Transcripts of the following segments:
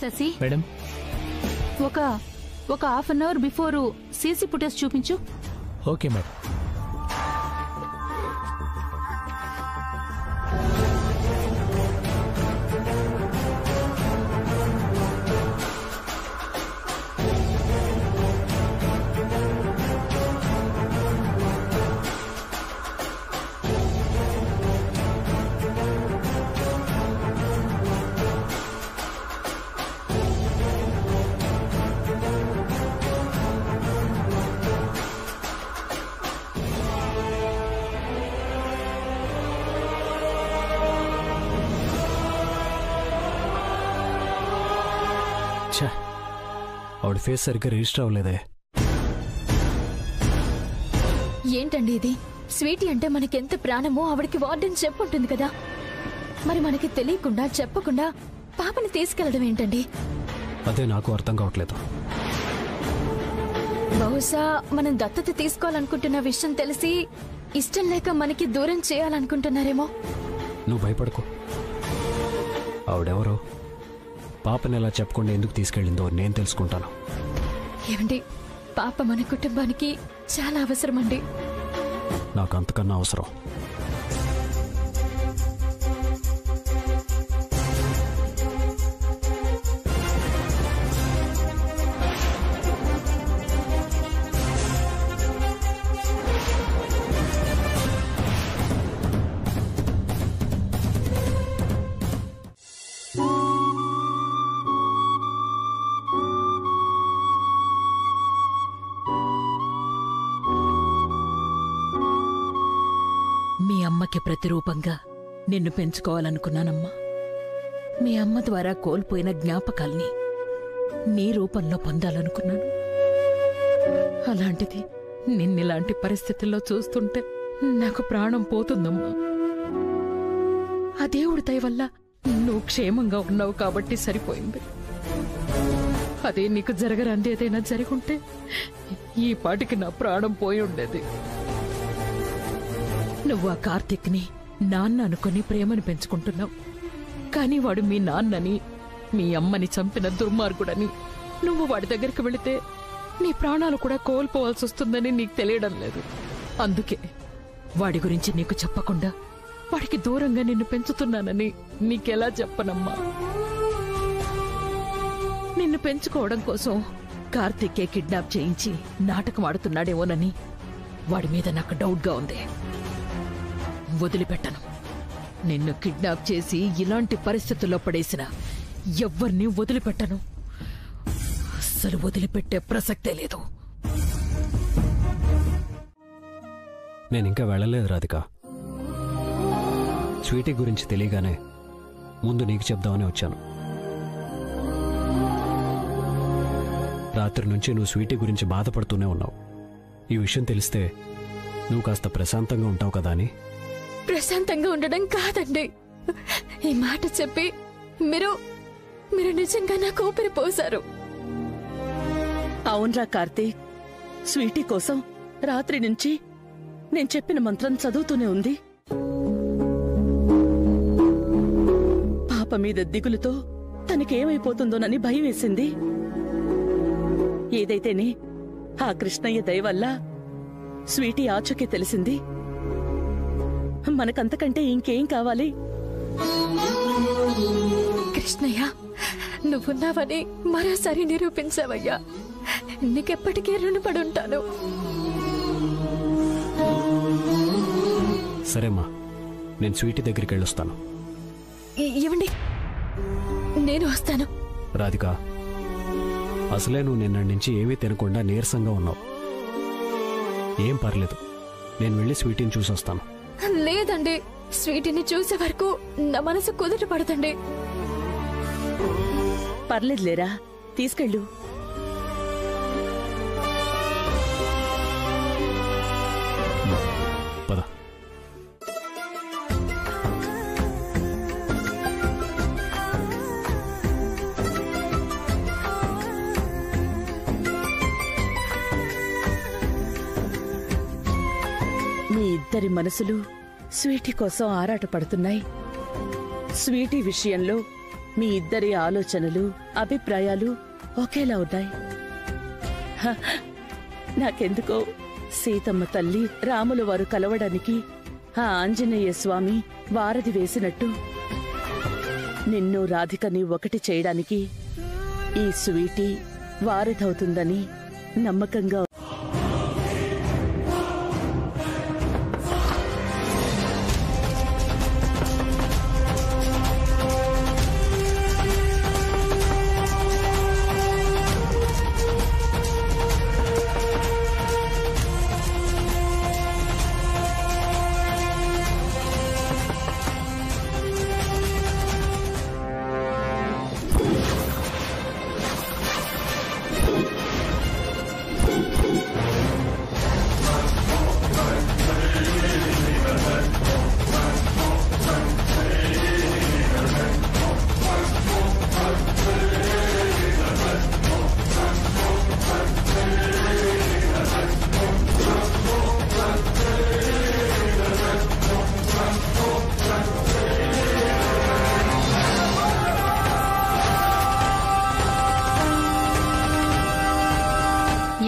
Shashi madam, ఒక half an hour before CC footage చూపించు. Okay madam. ఆవిడ ఫేస్ సరిగ్గా రిజిస్టర్ అవ్వలేదే. ఏంటండి ఇది? స్వీటీ అంటే మనకెంత ప్రాణమో ఆవిడకి వార్డెన్ చెప్పుంటుంది కదా, మరి మనకి తెలియకుండా చెప్పకుండా పాపని తీసుకెళ్లడం ఏంటండి? అదే నాకు అర్థం కావట్లేదు. బహుశా మనం దత్తత తీసుకోవాలనుకుంటున్న విషయం తెలిసి ఇష్టం లేక మనకి దూరం చేయాలనుకుంటున్నారేమో. నువ్వు భయపడకు. ఆవిడెవరో, పాపని ఎలా చెప్పకుండా ఎందుకు తీసుకెళ్ళిందో నేను తెలుసుకుంటాను. ఏమండి, పాప మన కుటుంబానికి చాలా అవసరమండి. నాకు అంతకన్నా అవసరం. మీ అమ్మకి ప్రతిరూపంగా నిన్ను పెంచుకోవాలనుకున్నానమ్మా. మీ అమ్మ ద్వారా కోల్పోయిన జ్ఞాపకాల్ని నీ రూపంలో పొందాలనుకున్నాను. అలాంటిది నిన్నిలాంటి పరిస్థితుల్లో చూస్తుంటే నాకు ప్రాణం పోతుందమ్మా. ఆ దేవుడి దయ వల్ల నువ్వు క్షేమంగా ఉన్నావు కాబట్టి సరిపోయింది. అదే నీకు జరగరాంది ఏదైనా జరుగుంటే ఈ పాటికి నా ప్రాణం పోయి ఉండేది. నువ్వు ఆ కార్తీక్ని నాన్న అనుకుని ప్రేమను పెంచుకుంటున్నావు, కానీ వాడు మీ నాన్నని, మీ అమ్మని చంపిన దుర్మార్గుడని. నువ్వు వాడి దగ్గరికి వెళితే నీ ప్రాణాలు కూడా కోల్పోవాల్సి వస్తుందని నీకు తెలియడం లేదు. అందుకే వాడి గురించి నీకు చెప్పకుండా వాడికి దూరంగా నిన్ను పెంచుతున్నానని నీకెలా చెప్పనమ్మా? నిన్ను పెంచుకోవడం కోసం కార్తీకే కిడ్నాప్ చేయించి నాటకం ఆడుతున్నాడేమోనని వాడి మీద నాకు డౌట్గా ఉంది. వదిలిపెట్టను. నిన్ను కిడ్నాప్ చేసి ఇలాంటి పరిస్థితుల్లో పడేసిన ఎవ్వరినీ వదిలిపెట్టను. అస్సలు వదిలిపెట్టే ప్రసక్తే లేదు. నేనింకా వెళ్ళలేదు రాధిక. స్వీటీ గురించి తెలియగానే ముందు నీకు చెప్దామని వచ్చాను. రాత్రి నుంచి నువ్వు స్వీటీ గురించి బాధపడుతూనే ఉన్నావు. ఈ విషయం తెలిస్తే నువ్వు కాస్త ప్రశాంతంగా ఉంటావు కదా అని. ప్రశాంతంగా ఉండడం కాదండి, ఈ మాట చెప్పి మీరు నిజంగా నాకు ఊపిరి పోశారు. అవునరా కార్తీక్, స్వీటీ కోసం రాత్రి నుంచి నేను చెప్పిన మంత్రం చదువుతూనే ఉంది. పాప మీద దిగులుతో తనకేమైపోతుందోనని భయం వేసింది. ఏదైతేనే ఆ కృష్ణయ్య దయ వల్ల స్వీటీ ఆచూకీ తెలిసింది. మనకంతకంటే ఇంకేం కావాలి? కృష్ణయ్య, నువ్వున్నావని మరోసారి నిరూపించావయ్యా. నీకెప్పటికీ రుణపడి ఉంటాను. సరేమ్మా, నేను స్వీటీ దగ్గరికి వెళ్ళొస్తాను. ఏమండి, నేను వస్తాను. రాధిక, అసలే నువ్వు నిన్నటి నుంచి ఏమీ తినకుండా నీరసంగా ఉన్నావు. ఏం పర్లేదు, నేను వెళ్ళి స్వీటీని చూసొస్తాను. లేదండి, స్వీటీని చూసే వరకు నా మనసు కుదుట పడతండి. పర్లేదులేరా, తీసుకెళ్ళు. పద. మీ ఇద్దరి మనసులు స్వీటీ కోసం ఆరాటపడుతున్నాయి. స్వీటీ విషయంలో మీ ఇద్దరి ఆలోచనలు అభిప్రాయాలు ఒకేలా ఉన్నాయి. నాకెందుకో సీతమ్మ తల్లి రాముల వారు కలవడానికి ఆ ఆంజనేయ స్వామి వారధి వేసినట్టు నిన్ను రాధికని ఒకటి చేయడానికి ఈ స్వీటీ వారధవుతుందని నమ్మకంగా.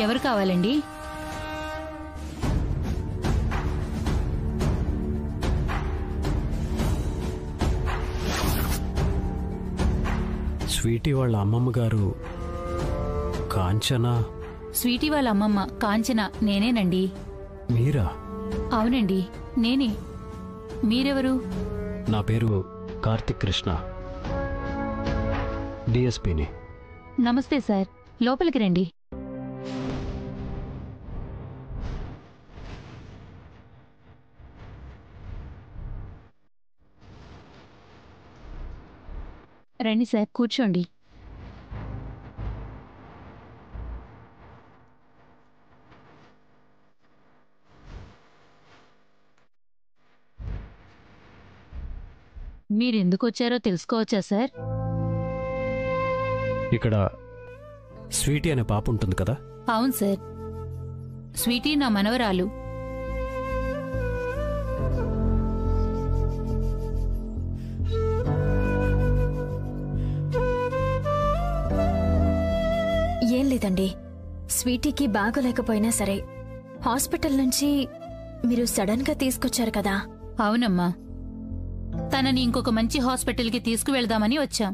ఎవరు కావాలండి? స్వీటీ వాళ్ళ అమ్మమ్మ గారు కాంచన. స్వీటీ వాళ్ళ అమ్మమ్మ కాంచన నేనేనండి. మీరా? అవునండి, నేనే. మీరెవరు? నా పేరు కార్తిక్ కృష్ణ, డిఎస్పీని. నమస్తే సార్, లోపలికి రండి. రండి సార్, కూర్చోండి. మీరెందుకు వచ్చారో తెలుసుకోవచ్చా సార్? ఇక్కడ స్వీటీ అనే పాప ఉంటుంది కదా? అవును సార్, స్వీటీ నా మనవరాలు. ఏం లేదండి, స్వీటీకి బాగోలేకపోయినా సరే హాస్పిటల్ నుంచి మీరు సడన్ గా తీసుకొచ్చారు కదా. అవునమ్మా, తనని ఇంకొక మంచి హాస్పిటల్కి తీసుకువెళ్దామని వచ్చాం.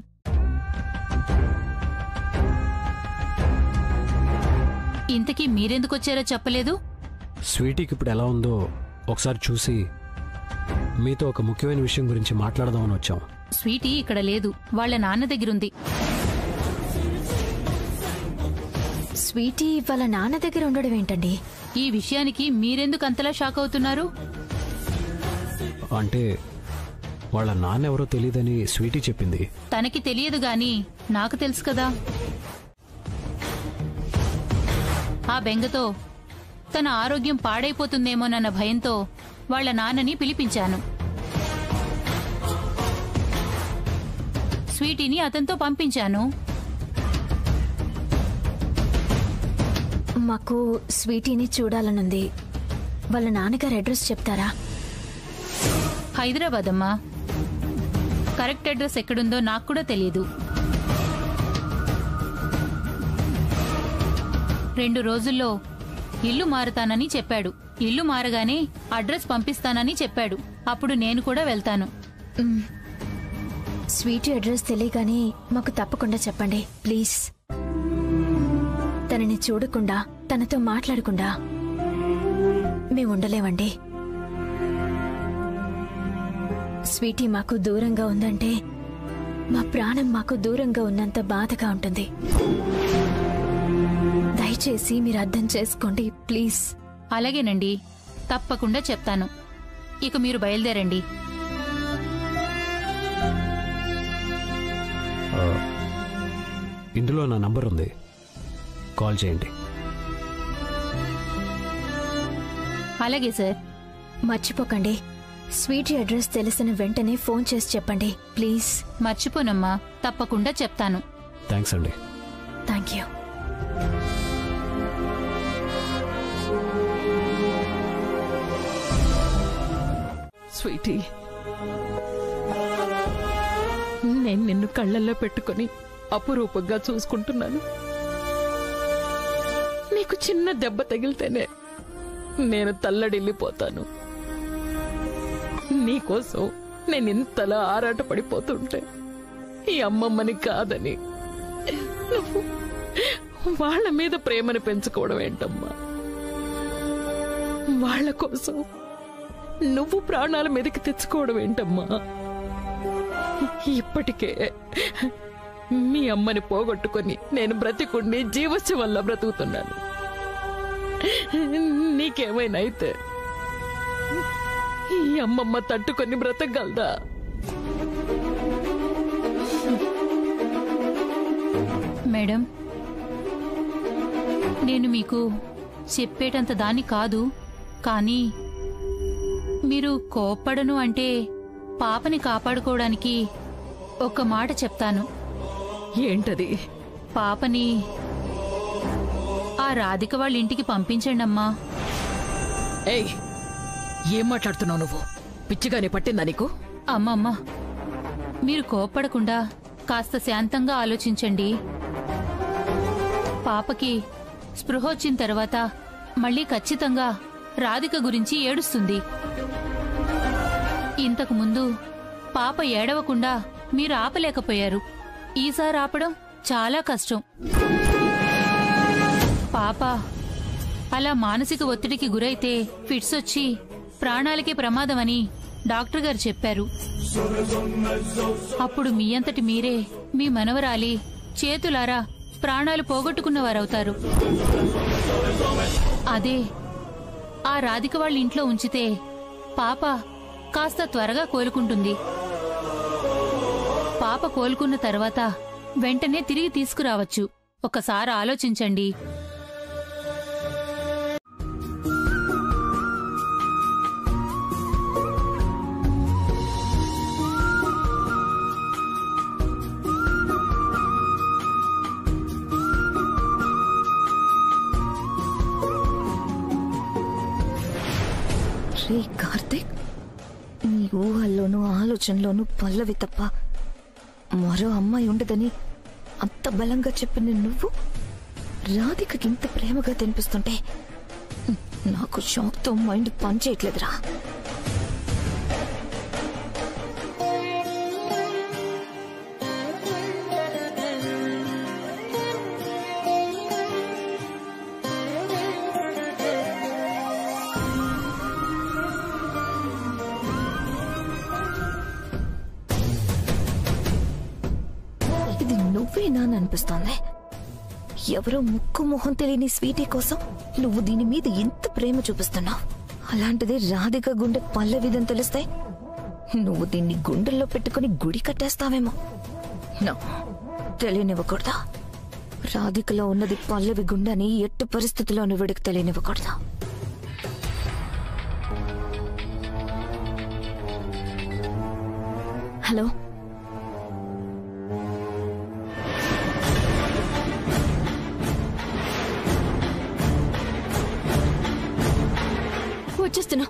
ఇంతకీ మీరెందుకొచ్చారో చెప్పలేదు? స్వీటీకి ఇప్పుడు ఎలా ఉందో ఒకసారి చూసి మీతో ఒక ముఖ్యమైన విషయం గురించి మాట్లాడదామని వచ్చాం. స్వీటీ ఇక్కడ లేదు, వాళ్ళ నాన్న దగ్గరుంది. స్వీటీ వాళ్ళ నాన్న దగ్గర ఉండడం ఏంటండి? ఈ విషయానికి మీరెందుకు అంతలా షాక్ అవుతున్నారు? అంటే వాళ్ళ నాన్న ఎవరో తెలియదని స్వీటీ చెప్పింది. తనకి తెలియదు గాని నాకు తెలుసు కదా. ఆ బెంగతో, తన ఆరోగ్యం పాడైపోతుందేమోనన్న భయంతో వాళ్ళ నాన్నని పిలిపించాను. స్వీటీని అతనితో పంపించాను. మాకు స్వీటీని చూడాలనుంది. వాళ్ళ నాన్నగారు అడ్రస్ చెప్తారా? హైదరాబాద్ అమ్మా. కరెక్ట్ అడ్రస్ ఎక్కడుందో నాకు కూడా తెలియదు. 2 రోజుల్లో ఇల్లు మారుతానని చెప్పాడు. ఇల్లు మారగానే అడ్రస్ పంపిస్తానని చెప్పాడు. అప్పుడు నేను కూడా వెళ్తాను. స్వీటీ అడ్రస్ తెలియగానే మాకు తప్పకుండా చెప్పండి ప్లీజ్. తనని చూడకుండా, తనతో మాట్లాడకుండా మేము ఉండలేమండి. స్వీటీ మాకు దూరంగా ఉందంటే మా ప్రాణం మాకు దూరంగా ఉన్నంత బాధగా ఉంటుంది. దయచేసి మీరు అర్థం చేసుకోండి ప్లీజ్. అలాగేనండి, తప్పకుండా చెప్తాను. ఇక మీరు బయలుదేరండి. ఇందులో నా నంబర్ ఉంది, కాల్ చేయండి. అలాగే సార్. మర్చిపోకండి, స్వీటీ అడ్రస్ తెలిసిన వెంటనే ఫోన్ చేసి చెప్పండి ప్లీజ్. మర్చిపోనమ్మా, తప్పకుండా చెప్తాను. థ్యాంక్స్ అండి. Thank you. స్వీటీ, నేను నిన్ను కళ్ళల్లో పెట్టుకొని అపురూపంగా చూసుకుంటున్నాను. నీకు చిన్న దెబ్బ తగిలితేనే నేను తల్లడిల్లిపోతాను. నీకోసం నేను ఇంతలా ఆరాట పడిపోతుంటే ఈ అమ్మమ్మని కాదని నువ్వు వాళ్ళ మీద ప్రేమను పెంచుకోవడం ఏంటమ్మా? వాళ్ళ కోసం నువ్వు ప్రాణాల మీదకి తెచ్చుకోవడం ఏంటమ్మా? ఇప్పటికే మీ అమ్మని పోగొట్టుకొని నేను బ్రతికుండి జీవస్య వల్ల బ్రతుకుతున్నాను. నీకేమైనా అయితే ఈ అమ్మమ్మ తట్టుకొని బ్రతకగలదా? మేడం, నేను మీకు చెప్పేటంత దాన్ని కాదు, కానీ మీరు కోప్పడను అంటే పాపని కాపాడుకోవడానికి ఒక మాట చెప్తాను. ఏంటది? పాపని ఆ రాధిక వాళ్ళ ఇంటికి పంపించండమ్మా. ఏయ్, ఏం మాట్లాడుతున్నావు నువ్వు? పిచ్చిగానే పట్టిందా నీకు? అమ్మమ్మ, మీరు కోప్పడకుండా కాస్త శాంతంగా ఆలోచించండి. పాపకి స్పృహ వచ్చిన తర్వాత మళ్ళీ ఖచ్చితంగా రాధిక గురించి ఏడుస్తుంది. ఇంతకు ముందు పాప ఏడవకుండా మీరు ఆపలేకపోయారు. ఈసారి ఆపడం చాలా కష్టం. పాప అలా మానసిక ఒత్తిడికి గురైతే ఫిట్స్ వచ్చి ప్రాణాలకే ప్రమాదమని డాక్టర్ గారు చెప్పారు. అప్పుడు మీ అంతటి మీరే మీ మనవరాలి చేతులారా ప్రాణాలు పోగొట్టుకున్నవారవుతారు. అదే ఆ రాధిక వాళ్ళ ఇంట్లో ఉంచితే పాప కాస్త త్వరగా కోలుకుంటుంది. పాప కోలుకున్న తర్వాత వెంటనే తిరిగి తీసుకురావచ్చు. ఒకసారి ఆలోచించండి. రే కార్తీక్, నీ ఊహల్లోనూ ఆలోచనలోనూ పల్లవి తప్ప మరో అమ్మాయి ఉండదని అంత బలంగా చెప్పిన నువ్వు రాధికకి ఇంత ప్రేమగా తినిపిస్తుంటే నాకు షాక్తో మైండ్ పనిచేయట్లేదురా. ఇది నువ్వేనా అని అనిపిస్తోంది. ఎవరో ముక్కు మొహం తెలియని స్వీటీ కోసం నువ్వు దీని మీద ఎంత ప్రేమ చూపిస్తున్నావు. అలాంటిది రాధిక గుండె పల్లవిదని తెలిస్తే నువ్వు దీన్ని గుండెల్లో పెట్టుకుని గుడి కట్టేస్తావేమో. నో, తెలియనివ్వకూడదా. రాధికలో ఉన్నది పల్లవి గుండె అని ఎట్టి పరిస్థితిలోనూ విడికి తెలియనివ్వకూడదా. హలో, వచ్చేస్తున్నా.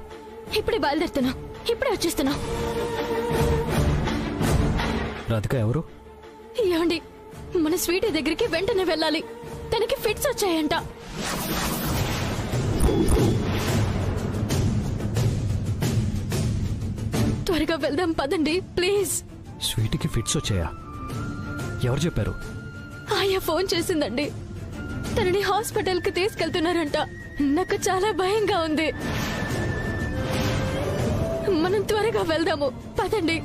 ఇప్పుడే బయలుదేరుతున్నా. ఇప్పుడే వచ్చేస్తున్నా. రాధిక ఎవరు? ఏమండి, మన స్వీటీ దగ్గరికి వెంటనే వెళ్ళాలి. తనకి ఫిట్స్ వచ్చాయంట. త్వరగా వెళ్దాం పదండి ప్లీజ్. స్వీటీకి ఫిట్స్ వచ్చాయా? ఎవరు చెప్పారు? ఆయా ఫోన్ చేసిందండి. తనని హాస్పిటల్ కి తీసుకెళ్తున్నారంట. నాకు చాలా భయంగా ఉంది. మనం త్వరగా వెళ్దాము పదండి.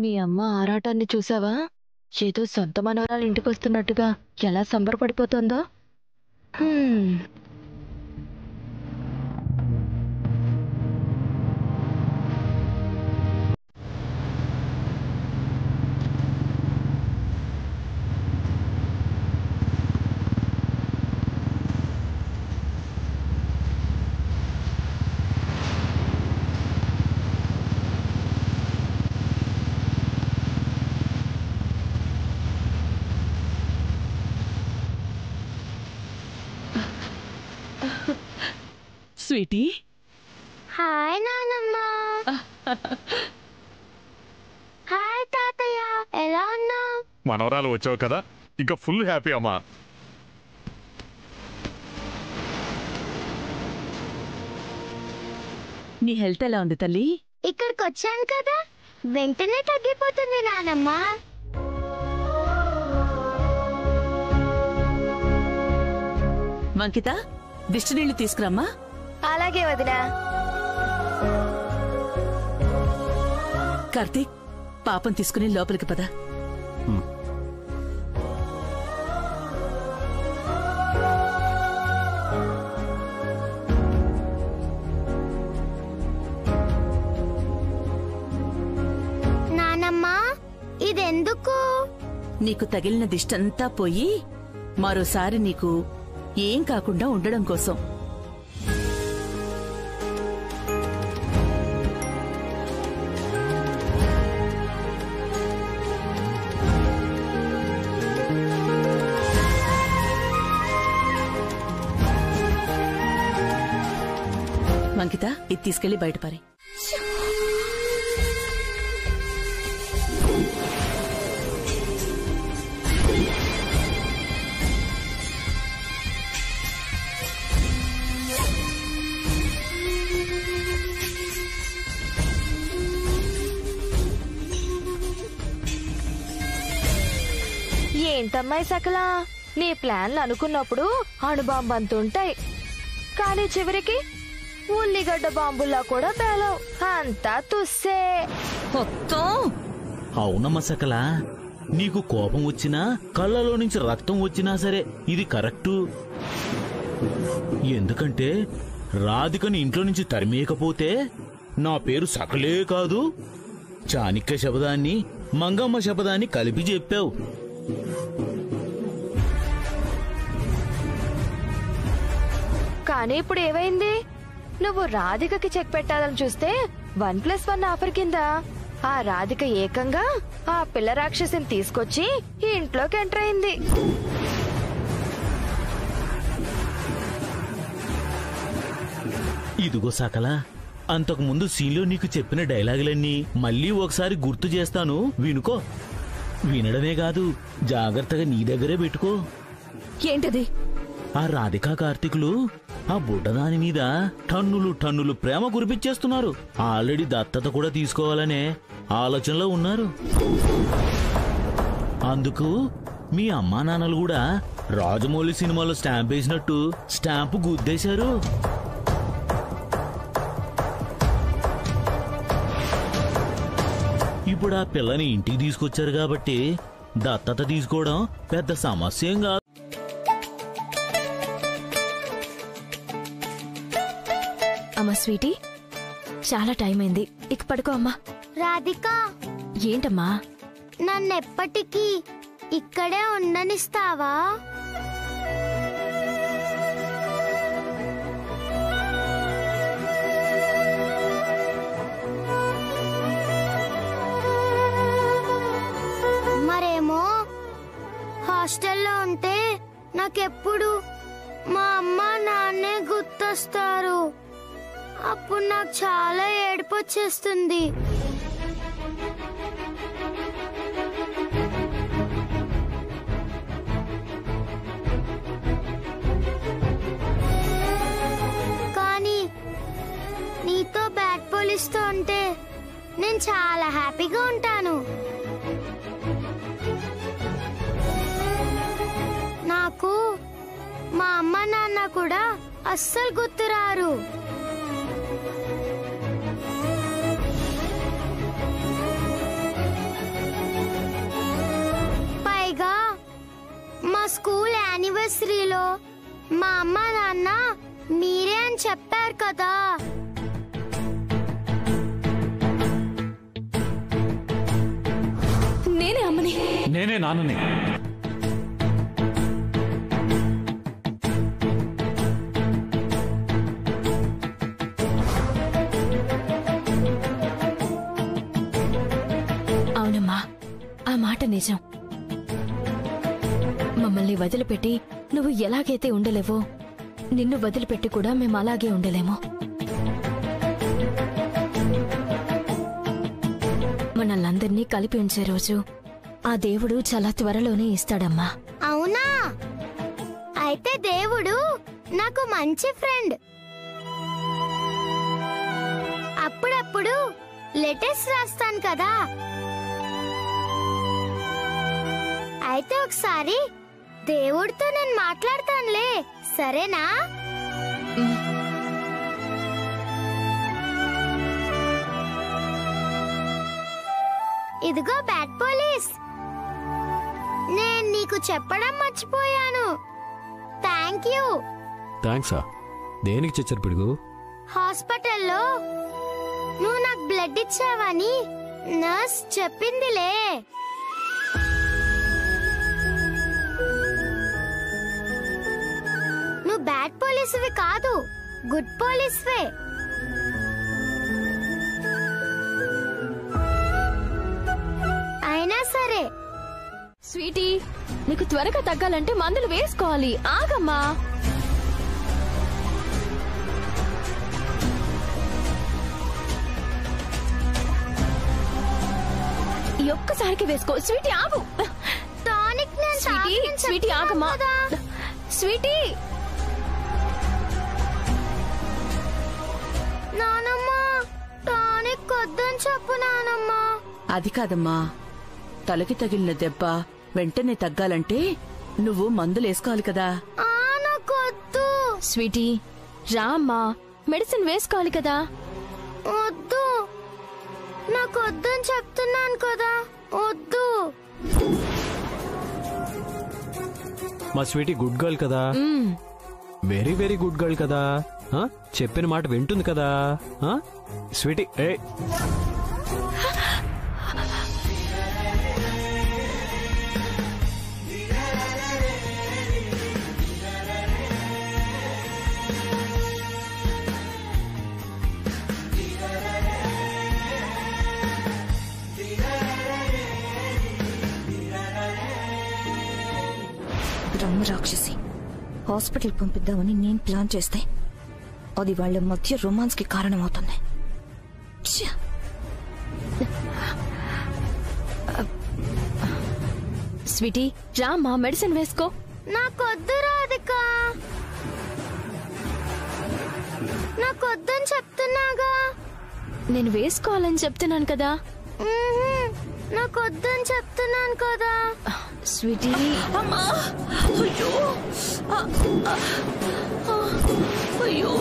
మీ అమ్మ ఆరాటాన్ని చూసావా? ఏదో సొంత మనవరాలు ఇంటికి వస్తున్నట్టుగా ఎలా సంబరపడిపోతుందో. స్వీటీ. హాయ్ నానమ్మ. హాయ్ తాతయ్య, ఎలా ఉన్నావు? మనవరాలు వచ్చావు కదా, ఇంకా ఫుల్ హ్యాపీ అమ్మా. నీ హెల్త్ ఎలా ఉంది తల్లి? ఇక్కడికి వచ్చాను కదా, వెంటనే తగ్గిపోతుంది నానమ్మ. వంకిత, దిష్టి నీళ్లు తీసుకురమ్మా. అలాగే వదినా. కార్తీక్, పాపం తీసుకుని లోపలికి పద. నానమ్మ, ఇదెందుకు? నీకు తగిలిన దిష్టంతా పోయి మరోసారి నీకు ఏం కాకుండా ఉండడం కోసం. వంకిత, ఇది తీసుకెళ్లి బయటపారే. ఏంటమ్మాయి సకల, నీ ప్లాన్లు అనుకున్నప్పుడు అణుబాంబు అంతుంటాయి, కానీ చివరికి ఉల్లిగడ్డ బాంబుల్లా కూడా పేలవు. అంతా తుస్సే. అవునమ్మ సకల, నీకు కోపం వచ్చినా కళ్ళలో నుంచి రక్తం వచ్చినా సరే ఇది కరెక్టు. ఎందుకంటే రాధికని ఇంట్లో నుంచి తరిమేయకపోతే నా పేరు సకలే కాదు, చాణిక్య శబదాన్ని మంగమ్మ శబదాన్ని కలిపి చెప్పావు. కానీ ఇప్పుడు ఏమైంది? నువ్వు రాధికకి చెక్ పెట్టాలని చూస్తే 1+1 ఆఫర్ కింద ఆ రాధిక ఏకంగా ఆ పిల్ల రాక్షసిని తీసుకొచ్చి ఈ ఇంట్లోకి ఎంటర్ అయింది. ఇదిగో సకల, అంతకు ముందు సీన్లో నీకు చెప్పిన డైలాగులన్నీ మళ్ళీ ఒకసారి గుర్తు చేస్తాను, వినుకో. వినడమే కాదు, జాగ్రత్తగా నీ దగ్గరే పెట్టుకో. ఏంటది? ఆ రాధికా కార్తీకులు ఆ బుడ్డదాని మీద టన్నులు టన్నులు ప్రేమ కురిపించేస్తున్నారు. ఆల్రెడీ దత్తత కూడా తీసుకోవాలనే ఆలోచనలో ఉన్నారు. అందుకు మీ అమ్మా నాన్నలు కూడా రాజమౌళి సినిమాలో స్టాంప్ వేసినట్టు స్టాంపు గుద్దేశారు. ఇప్పుడు ఆ పిల్లని ఇంటికి తీసుకొచ్చారు కాబట్టి దత్తత తీసుకోవడం పెద్ద సమస్య ఏం కాదు. అమ్మా స్వీటీ, చాలా టైం అయింది, ఇక పడుకో అమ్మా. రాధిక, ఏంటమ్మా? నన్నెప్పటికీ ఇక్కడే ఉండనిస్తావా? మరేమో హాస్టల్లో ఉంటే నాకెప్పుడు మా అమ్మ నాన్నే గుర్తొస్తారు. అప్పుడు నాకు చాలా ఏడుపు వచ్చేస్తుంది. కానీ నీతో బ్యాట్ పోలిస్తూ ఉంటే నేను చాలా హ్యాపీగా ఉంటాను. నాకు మా అమ్మ నాన్న కూడా అస్సలు గుర్తురారు. పైగా మా స్కూల్ యానివర్సరీలో మా అమ్మ నాన్న మీరే అని చెప్పారు కదా. నేనే అమ్మని. నేనే నాన్నని. అవునమ్మా, ఆ మాట నిజం. మమ్మల్ని వదిలిపెట్టి నువ్వు ఎలాగైతే ఉండలేవో నిన్ను వదిలిపెట్టి కూడా మేము అలాగే ఉండలేము. మనల్లందరినీ కలిపి ఉంచే రోజు ఆ దేవుడు చాలా త్వరలోనే ఇస్తాడమ్మా. అవునా? అయితే దేవుడు నాకు మంచి ఫ్రెండ్. అప్పుడప్పుడు లెటర్స్ రాస్తాను కదా. అయితే ఒకసారి దేవుడితో నేను మాట్లాడతానులే, సరేనా? ఇదిగో బ్యాడ్ పోలీస్, నేను నీకు చెప్పడం మర్చిపోయాను. Thank you. థ్యాంక్సా? దేనికి చచ్చరు పిడుగు? హాస్పిటల్లో నువ్వు నాకు బ్లడ్ ఇచ్చావని నర్స్ చెప్పిందిలే. నువ్వు బ్యాడ్ పోలీసువి కాదు, గుడ్ పోలీసువే. అయినా సరే స్వీటీ, నీకు త్వరగా తగ్గాలంటే మందులు వేసుకోవాలి. ఆగమ్మా. ఈ ఒక్కసారికి వేసుకో. స్వీటీ ఆగు. టానిక్ నేను తాగనని స్వీటీ ఆగమ్మా. కదా. స్వీటీ. నానమ్మ, టానిక్ వద్దని చెప్పు నానమ్మ. అది కాదమ్మా, తలకి తగిలిన దెబ్బ వెంటనే తగ్గాలంటే నువ్వు మందులేసుకోవాలి కదా. నాకొద్దు. స్వీటీ రా అమ్మా, మెడిసిన్ వేసుకోవాలి కదా. వద్దు, నాకొద్దని చెప్తున్నాను కదా. వద్దు. మా స్వీటీ గుడ్ గర్ల్ కదా, వెరీ వెరీ గుడ్ గర్ల్ కదా. చెప్పిన మాట వింటుంది కదా స్వీటీ. ఏ బ్రహ్మ రాక్షసి హాస్పిటల్ పంపిద్దామని నేను ప్లాన్ చేస్తే అది వాళ్ళ మధ్య రొమాన్స్ కి కారణమవుతుంది. స్వీటీ రా అమ్మా, మెడిసిన్ వేసుకో. నాకొద్దు రాధిక, నాకొద్దని చెప్తున్నాగా. నేను వేసుకోవాలని చెప్తున్నాను కదా. నాకొద్దని చెప్తున్నాను కదా. స్వీటీ. అమ్మా, అయ్యో, అయ్యో,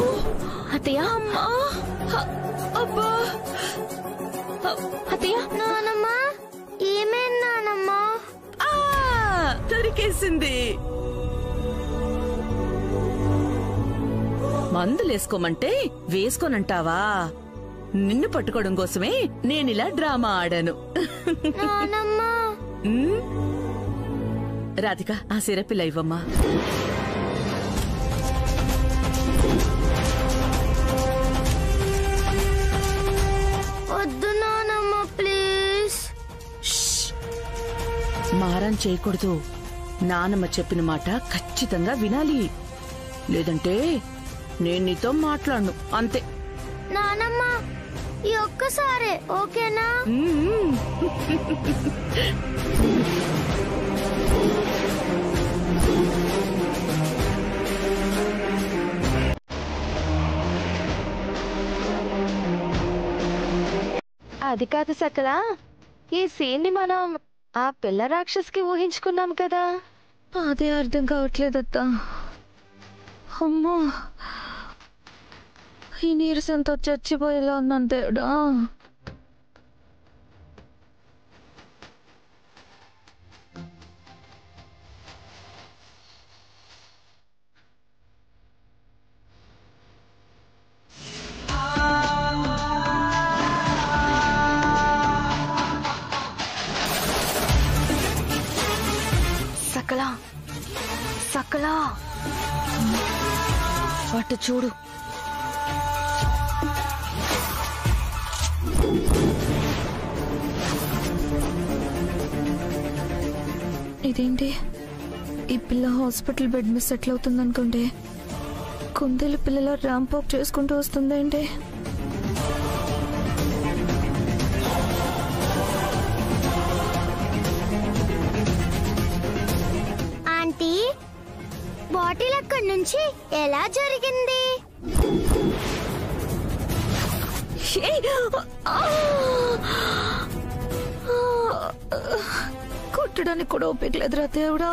అత్తయ్య. అమ్మా, అబ్బా, అత్తయ్య. నానమ్మ, ఏమైంది నానమ్మ? దొరికేసింది. మందులేసుకోమంటే వేసుకోనంటావా? నిన్ను పట్టుకోవడం కోసమే నేనిలా డ్రామా ఆడాను. నానమ్మ. రాధిక, ఆ సిరపిల్ల ఇవ్వమ్మా. వద్దు నానమ్మ, ప్లీజ్. మారం చేయకూడదు. నానమ్మ చెప్పిన మాట ఖచ్చితంగా వినాలి, లేదంటే నేను నీతో మాట్లాడను, అంతే. నానమ్మ, ఈ ఒక్కసారే ఓకేనా? అది కాదు సకలా, ఈ సీన్ ని మనం ఆ పిల్ల రాక్షసికి ఊహించుకున్నాం కదా. అదే అర్థం కావట్లేదత్తా. అమ్మో, ఈ నీరసంతో చచ్చిపోయేలా ఉన్నాను దేవుడా. సకలా, సకలా, అటు చూడు. ఇదేంటి, ఈ పిల్ల హాస్పిటల్ బెడ్ మీద సెటిల్ అవుతుంది అనుకుంటే కుందేలు పిల్లల ర్యాంపాక్ చేసుకుంటూ వస్తుందేంటి? ఆంటీ, బాటిల్ అక్కడి నుంచి ఎలా జరిగింది? కొట్టడానికి కూడా ఓపిక లేదురా దేవుడా,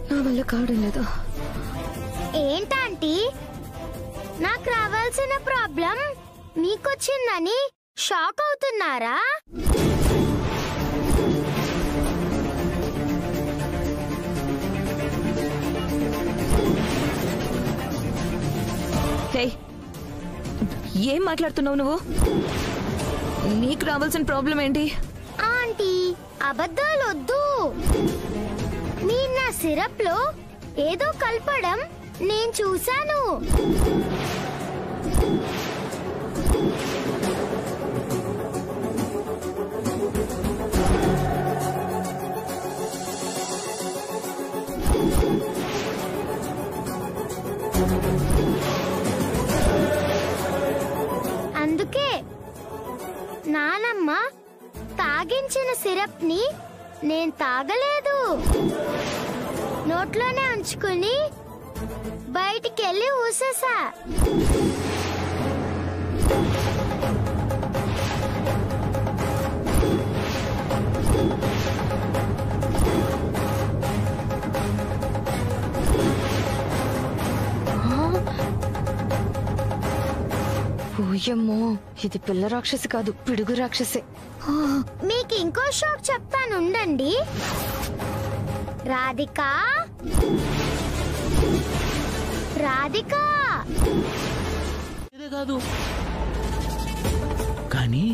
నా వల్ల కావడం లేదు. ఏంటంటీ, నాకు రావాల్సిన ప్రాబ్లం మీకొచ్చిందని షాక్ అవుతున్నారా? ఏం మాట్లాడుతున్నావు నువ్వు? నీకు రావాల్సిన ప్రాబ్లం ఏంటి? ఆంటీ, అబద్ధాలొద్దు. మీరు నా సిరప్ లో ఏదో కలపడం నేను చూశాను. అందుకే నానమ్మ తాగించిన సిరప్ ని నేను తాగలేదు. నోట్లోనే ఉంచుకుని బయటికెళ్ళి ఊసేసా. ఓయమ్మో, ఇది పిల్ల రాక్షసి కాదు, పిడుగు రాక్షసి. మీకు ఇంకో షాక్ చెప్తానుండండి. రాధికా, రాధికా. ఇదే కాదు కానీ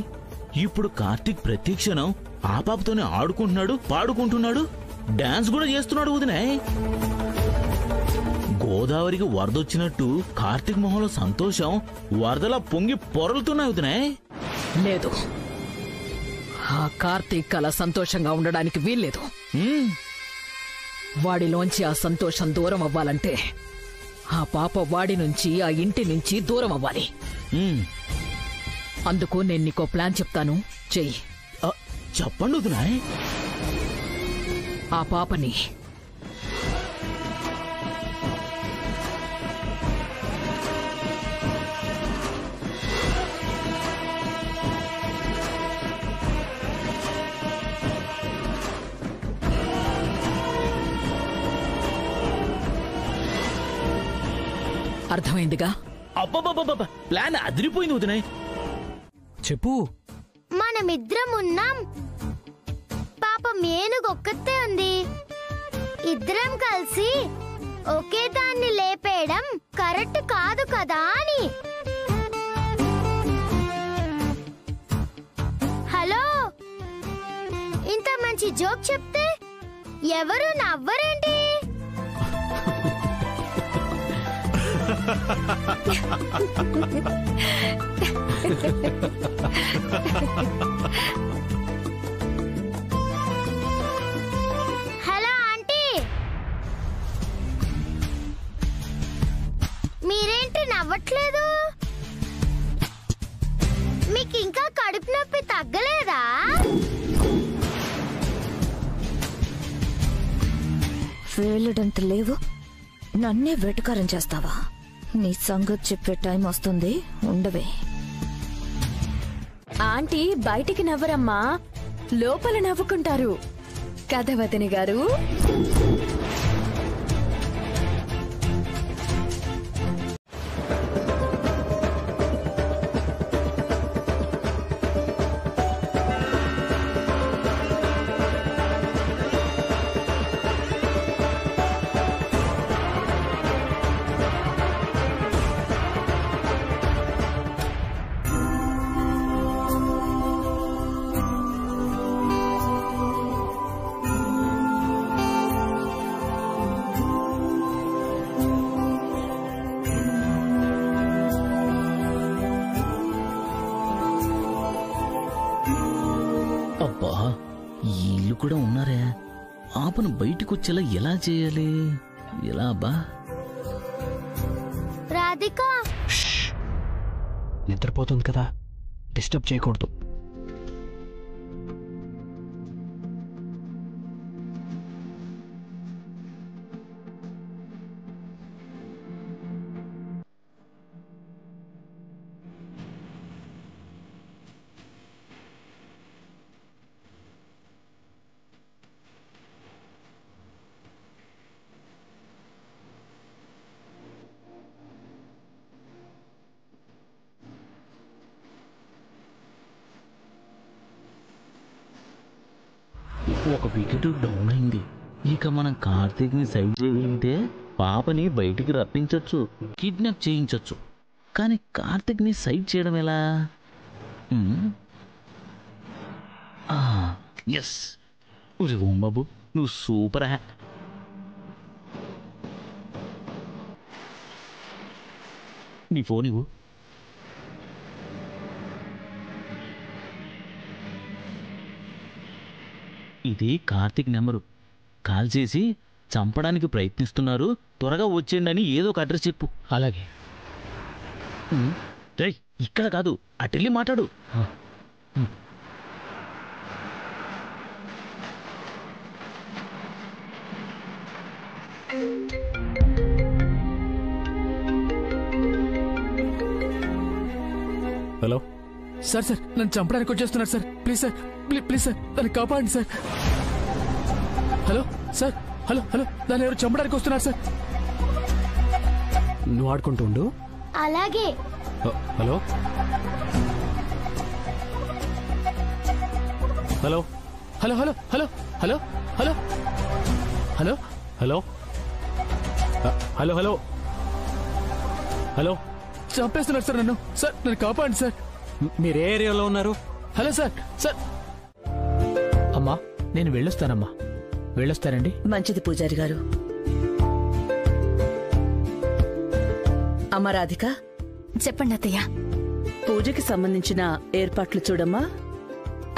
ఇప్పుడు కార్తీక్ ప్రతి క్షణం ఆ పాపతోనే ఆడుకుంటున్నాడు, పాడుకుంటున్నాడు, డాన్స్ కూడా చేస్తున్నాడు. వదినే, గోదావరికి వరదొచ్చినట్టు కార్తీక్ మొహంలో సంతోషం వరదలా పొంగి పొరలుతున్నాయి. వదినే, లేదు, ఆ కార్తీక్ అలా సంతోషంగా ఉండడానికి వీల్లేదు. వాడిలోంచి ఆ సంతోషం దూరం అవ్వాలంటే ఆ పాప వాడి నుంచి, ఆ ఇంటి నుంచి దూరం అవ్వాలి. అందుకు నేను నీకో ప్లాన్ చెప్తాను, చెయ్యి. చెప్పండి వదినాయ్. ఆ పాపని అర్థమైందిగా? అబ్బబ్బబ్బబ్బ, ప్లాన్ అదిరిపోయింది వదినాయ్. చెప్పు. మనమిద్దరం ఉన్నాం, పాపం ఏనుగొక్కతే ఉంది. ఇద్దరం కలిసి ఒకే దాన్ని లేపేయడం కరెక్ట్ కాదు కదా అని. హలో, ఇంత మంచి జోక్ చెప్తే ఎవరు నవ్వరేంటి? హలో ఆంటీ, మీరేంటి నవ్వట్లేదు? మీకు ఇంకా కడుపు నొప్పి తగ్గలేదా? వేలడంత లేవు, నన్నే వెటకారం చేస్తావా? నీ సంగతి చెప్పే టైం వస్తుంది, ఉండవే. ఆంటీ బయటికి నవ్వరమ్మా, లోపల నవ్వుకుంటారు కదా వదిన గారు? అబ్బా, ఈ ఇల్లు కూడా ఉన్నారే. ఆపను బయటికి వచ్చేలా ఎలా చేయాలి? ఎలా అబ్బా? రాధిక నిద్రపోతుంది కదా, డిస్టర్బ్ చేయకూడదు. ఒక వికెట్ డౌన్ అయింది. ఇక మనం కార్తీక్ని సైడ్ చేయింటే పాపని బయటికి రప్పించవచ్చు, కిడ్నాప్ చేయించవచ్చు. కానీ కార్తీక్ని సైడ్ చేయడం ఎలా? ఎస్, ఓం బాబు, నువ్వు సూపర్ హ్యా. నీ ఫోన్ ఇవ్వు. ఇది కార్తీక్ నెంబరు. కాల్ చేసి చంపడానికి ప్రయత్నిస్తున్నారు, త్వరగా వచ్చేయండి అని ఏదో ఒక అడ్రస్ చెప్పు. అలాగే. రేయ్, ఇక్కడ కాదు, అటెళ్ళి మాట్లాడు. హలో సార్, నన్ను చంపడానికి వచ్చేస్తున్నారు sir. Please sir, please sir, నన్ను కాపాడండి సార్. హలో సార్, హలో, నన్ను ఎవరు చంపడానికి వస్తున్నారు సార్. నువ్వు ఆడుకుంటూ ఉండు. అలాగే. Hello hello hello hello hello hello hello hello hello hello hello hello చంపేస్తున్నారు సార్ నన్ను. సార్, నన్ను కాపాడండి సార్. మీరు ఏ ఏరియాలో ఉన్నారు? Hello sir. అమ్మా, నేను వెళ్ళొస్తానమ్మా. వెళ్ళొస్తానండి. మంచిది పూజారి గారు. అమ్మ రాధిక, చెప్పండి అత్తయ్య. పూజకి సంబంధించిన ఏర్పాట్లు చూడమ్మా.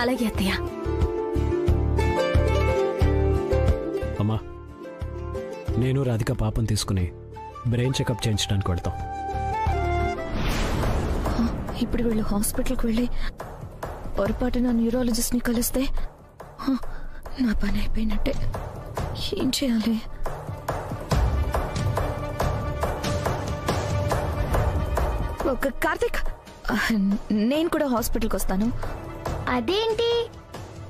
అలాగే అత్తయ్య. అమ్మా, నేను రాధిక పాపం తీసుకుని బ్రెయిన్ చెకప్ చేయించడానికి వెళ్తాం. ఇప్పుడు వీళ్ళు హాస్పిటల్కి వెళ్ళి పొరపాటున న్యూరాలజిస్ట్ని కలిస్తే నా పని అయిపోయినట్టే. ఏం చేయాలి? కార్తీక్, నేను కూడా హాస్పిటల్కి వస్తాను. అదేంటి,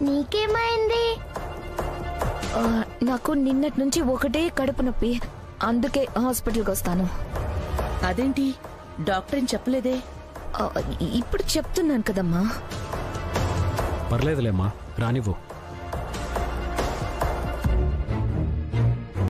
నీకేమైంది? నాకు నిన్నటి నుంచి ఒకటే కడుపు నొప్పి, అందుకే హాస్పిటల్కి వస్తాను. అదేంటి, డాక్టర్ ఏం చెప్పలేదే? ఇప్పుడు చెప్తున్నాను కదమ్మా. పర్లేదులేమ్మా, రానివ్వు.